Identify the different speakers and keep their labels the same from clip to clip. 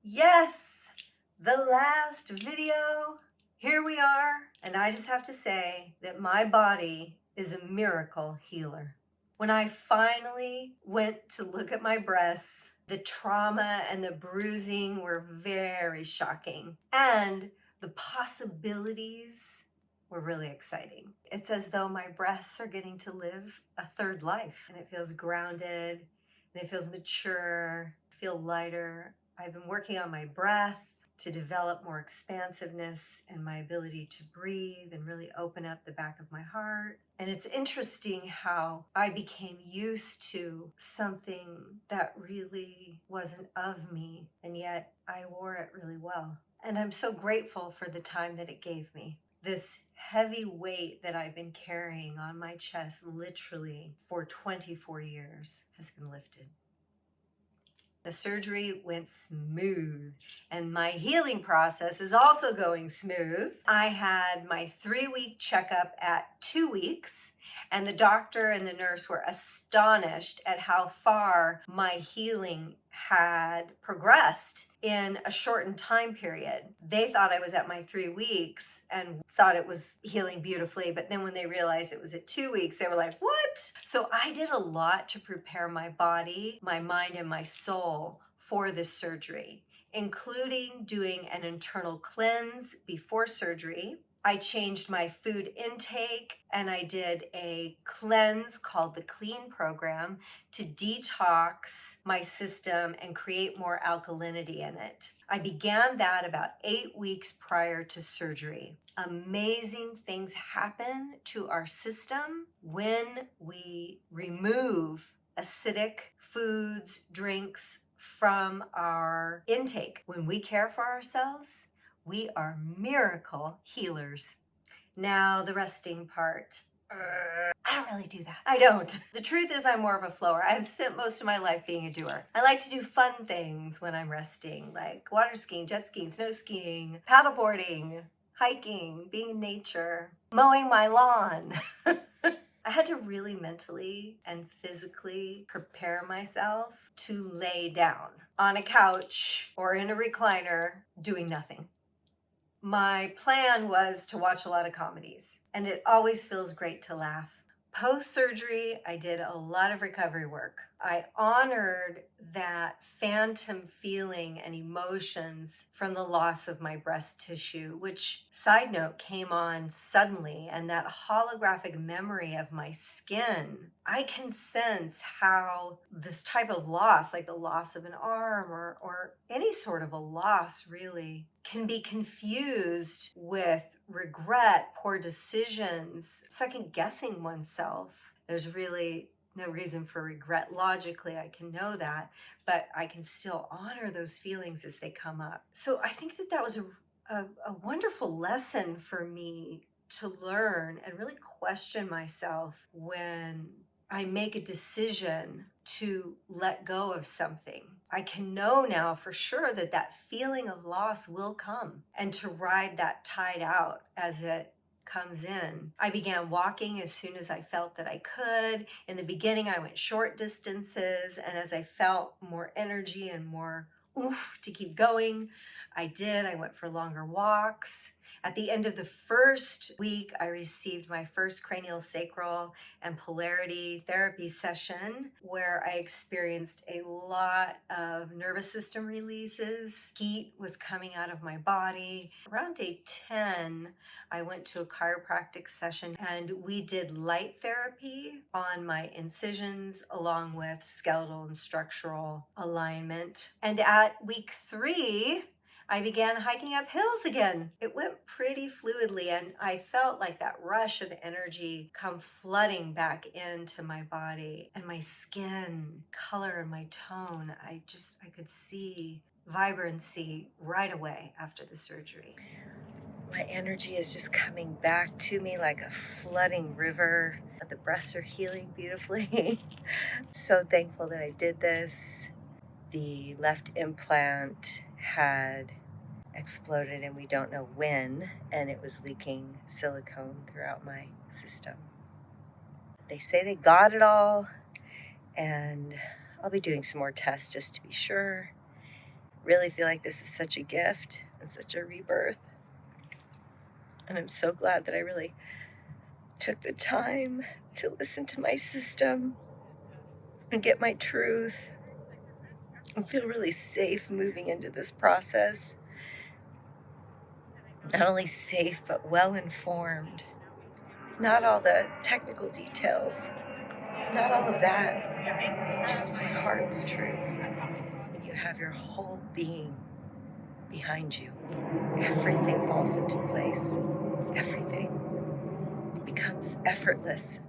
Speaker 1: Yes, the last video. Here we are, and I just have to say that my body is a miracle healer. When I finally went to look at my breasts, the trauma and the bruising were very shocking, and the possibilities were really exciting. It's as though my breasts are getting to live a third life, and it feels grounded, and it feels mature, I feel lighter. I've been working on my breath to develop more expansiveness and my ability to breathe and really open up the back of my heart. And it's interesting how I became used to something that really wasn't of me, and yet I wore it really well. And I'm so grateful for the time that it gave me. This heavy weight that I've been carrying on my chest literally for 24 years has been lifted. The surgery went smooth, and my healing process is also going smooth. I had my 3-week checkup at 2 weeks, and the doctor and the nurse were astonished at how far my healing had progressed in a shortened time period. They thought I was at my 3 weeks and thought it was healing beautifully, but then when they realized it was at 2 weeks, they were like, what? So I did a lot to prepare my body, my mind, and my soul for this surgery, including doing an internal cleanse before surgery. I changed my food intake and I did a cleanse called the Clean Program to detox my system and create more alkalinity in it. I began that about 8 weeks prior to surgery. Amazing things happen to our system when we remove acidic foods, drinks from our intake. When we care for ourselves, we are miracle healers. Now, the resting part. I don't really do that. I don't. The truth is I'm more of a flower. I've spent most of my life being a doer. I like to do fun things when I'm resting, like water skiing, jet skiing, snow skiing, paddleboarding, hiking, being in nature, mowing my lawn. I had to really mentally and physically prepare myself to lay down on a couch or in a recliner doing nothing. My plan was to watch a lot of comedies, and it always feels great to laugh. Post-surgery, I did a lot of recovery work. I honored that phantom feeling and emotions from the loss of my breast tissue, which, side note, came on suddenly, and that holographic memory of my skin. I can sense how this type of loss, like the loss of an arm or any sort of a loss really, can be confused with regret, poor decisions, second guessing oneself. There's really no reason for regret. Logically, I can know that, but I can still honor those feelings as they come up. So I think that was a wonderful lesson for me to learn and really question myself when I make a decision to let go of something. I can know now for sure that that feeling of loss will come, and to ride that tide out as it comes in. I began walking as soon as I felt that I could. In the beginning, I went short distances, and as I felt more energy and more oof to keep going, I did. I went for longer walks. At the end of the first week, I received my first cranial sacral and polarity therapy session where I experienced a lot of nervous system releases. Heat was coming out of my body. Around day 10, I went to a chiropractic session and we did light therapy on my incisions along with skeletal and structural alignment. And at week 3, I began hiking up hills again. It went pretty fluidly, and I felt like that rush of energy come flooding back into my body and my skin, color, and my tone. I could see vibrancy right away after the surgery. My energy is just coming back to me like a flooding river. The breasts are healing beautifully. So thankful that I did this. The left implant had exploded and we don't know when, and it was leaking silicone throughout my system. They say they got it all, and I'll be doing some more tests just to be sure. really feel like this is such a gift and such a rebirth. And I'm so glad that I really took the time to listen to my system and get my truth and feel really safe moving into this process. Not only safe, but well informed. Not all the technical details, not all of that, just my heart's truth. When you have your whole being behind you, everything falls into place. Everything becomes effortless.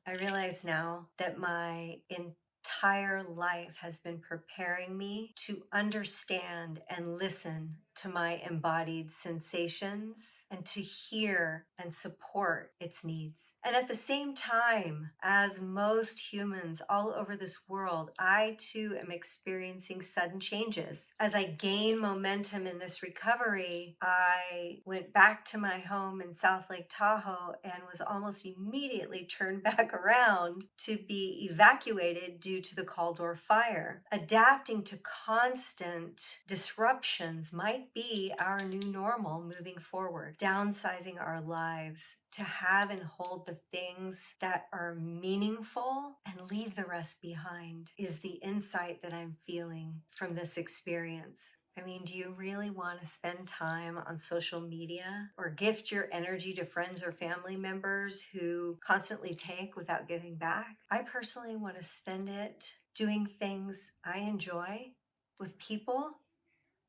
Speaker 1: I realize now that my entire life has been preparing me to understand and listen to my embodied sensations and to hear and support its needs. And at the same time, as most humans all over this world, I too am experiencing sudden changes. As I gain momentum in this recovery, I went back to my home in South Lake Tahoe and was almost immediately turned back around to be evacuated due to the Caldor fire. Adapting to constant disruptions might be our new normal moving forward. Downsizing our lives to have and hold the things that are meaningful and leave the rest behind is the insight that I'm feeling from this experience. I mean, do you really want to spend time on social media or gift your energy to friends or family members who constantly take without giving back? I personally want to spend it doing things I enjoy with people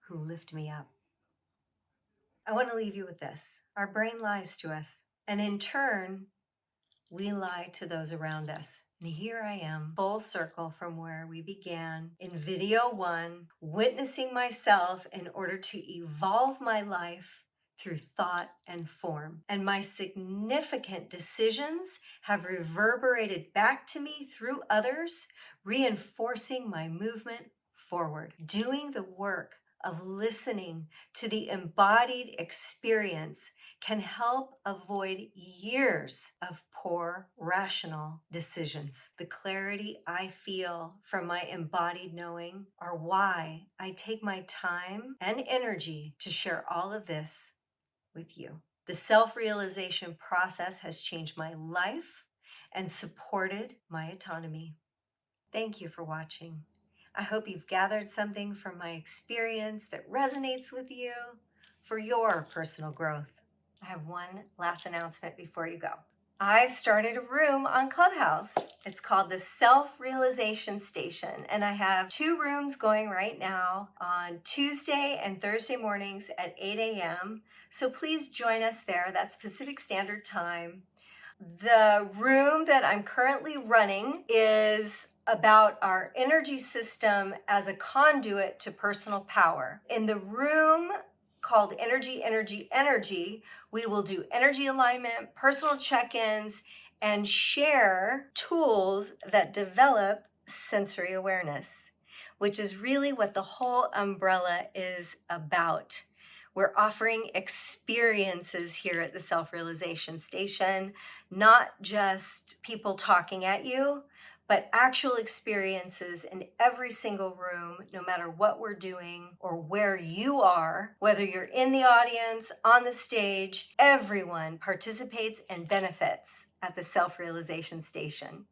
Speaker 1: who lift me up. I want to leave you with this. Our brain lies to us, and in turn, we lie to those around us. And here I am, full circle from where we began in video 1, witnessing myself in order to evolve my life through thought and form. And my significant decisions have reverberated back to me through others, reinforcing my movement forward. Doing the work of listening to the embodied experience can help avoid years of poor rational decisions. The clarity I feel from my embodied knowing are why I take my time and energy to share all of this with you. The self-realization process has changed my life and supported my autonomy. Thank you for watching. I hope you've gathered something from my experience that resonates with you for your personal growth. I have one last announcement before you go. I've started a room on Clubhouse. It's called the Self-Realization Station, and I have 2 rooms going right now on Tuesday and Thursday mornings at 8 a.m. So please join us there. That's Pacific Standard Time. The room that I'm currently running is about our energy system as a conduit to personal power. In the room called Energy, we will do energy alignment, personal check-ins, and share tools that develop sensory awareness, which is really what the whole umbrella is about. We're offering experiences here at the Self-Realization Station, not just people talking at you, but actual experiences in every single room, no matter what we're doing or where you are, whether you're in the audience, on the stage, everyone participates and benefits at the Self-Realization Station.